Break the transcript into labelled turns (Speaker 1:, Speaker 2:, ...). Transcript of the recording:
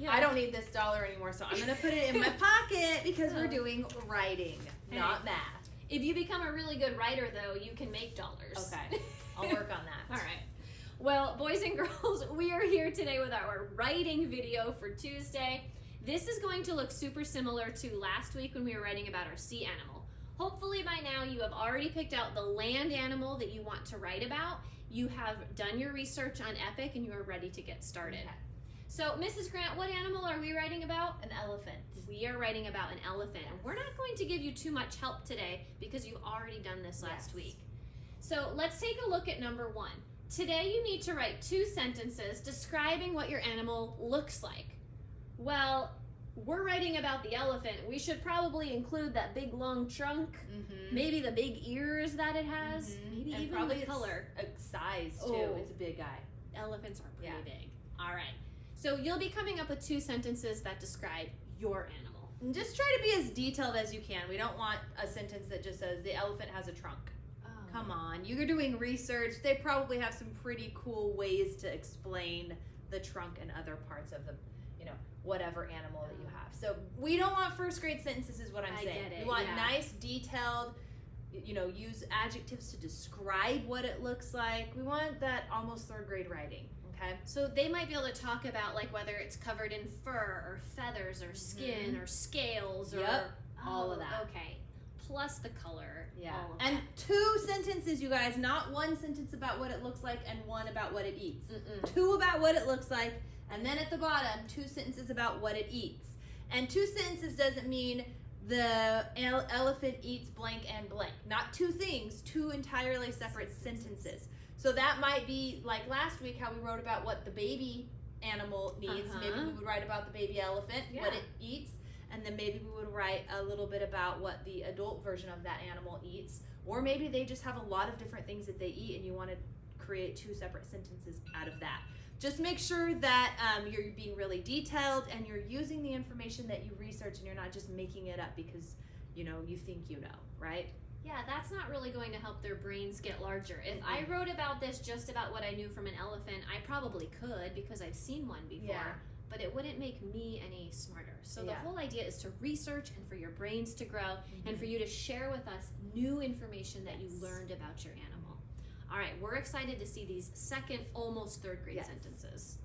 Speaker 1: know.
Speaker 2: I don't need this dollar anymore, so I'm gonna put it in my pocket because we're doing writing, not math.
Speaker 1: If you become a really good writer, though, you can make dollars.
Speaker 2: Okay, I'll work on that.
Speaker 1: All right. Well, boys and girls, we are here today with our writing video for Tuesday. This is going to look super similar to last week when we were writing about our sea animal. Hopefully by now you have already picked out the land animal that you want to write about. You have done your research on Epic and you are ready to get started.
Speaker 2: Okay.
Speaker 1: So, Mrs. Grant, what animal are we writing about?
Speaker 2: An elephant.
Speaker 1: We are writing about an elephant.
Speaker 2: Yes.
Speaker 1: We're not going to give you too much help today because you've already done this last
Speaker 2: Yes.
Speaker 1: week. So let's take a look at number 1. Today you need to write 2 sentences describing what your animal looks like. Well, we're writing about the elephant. We should probably include that big long trunk, maybe the big ears that it has, maybe
Speaker 2: and
Speaker 1: even
Speaker 2: probably
Speaker 1: the color.
Speaker 2: size too.
Speaker 1: Oh.
Speaker 2: It's a big guy.
Speaker 1: Elephants are pretty
Speaker 2: Yeah.
Speaker 1: big. All right. So you'll be coming up with 2 sentences that describe your animal.
Speaker 2: And just try to be as detailed as you can. We don't want a sentence that just says the elephant has a trunk.
Speaker 1: Oh.
Speaker 2: Come on, you're doing research. They probably have some pretty cool ways to explain the trunk and other parts of the, whatever animal that you have. So we don't want first grade sentences is what I'm saying.
Speaker 1: Get it,
Speaker 2: We want
Speaker 1: yeah.
Speaker 2: nice, detailed, use adjectives to describe what it looks like. We want that almost 3rd grade writing, okay?
Speaker 1: So they might be able to talk about like whether it's covered in fur or feathers or skin or scales or
Speaker 2: Yep, all of that.
Speaker 1: Okay. Plus the color.
Speaker 2: Yeah.
Speaker 1: All of
Speaker 2: And
Speaker 1: that.
Speaker 2: 2 sentences, you guys, not 1 sentence about what it looks like and 1 about what it eats.
Speaker 1: Mm-mm.
Speaker 2: 2 about what it looks like, and then at the bottom, 2 sentences about what it eats. And 2 sentences doesn't mean the elephant eats blank and blank. Not 2 things, 2 entirely separate sentences. So that might be like last week how we wrote about what the baby animal needs. Maybe we would write about the baby elephant, what it eats, and then maybe we would write a little bit about what the adult version of that animal eats. Or maybe they just have a lot of different things that they eat and you want to create 2 separate sentences out of that. Just make sure that you're being really detailed and you're using the information that you research and you're not just making it up because you think right?
Speaker 1: Yeah, that's not really going to help their brains get larger. If I wrote about this just about what I knew from an elephant, I probably could because I've seen one before.
Speaker 2: Yeah.
Speaker 1: But it wouldn't make me any smarter. So the
Speaker 2: Yeah.
Speaker 1: whole idea is to research and for your brains to grow and for you to share with us new information that you learned about your animal. All right, we're excited to see these second, almost 3rd grade sentences.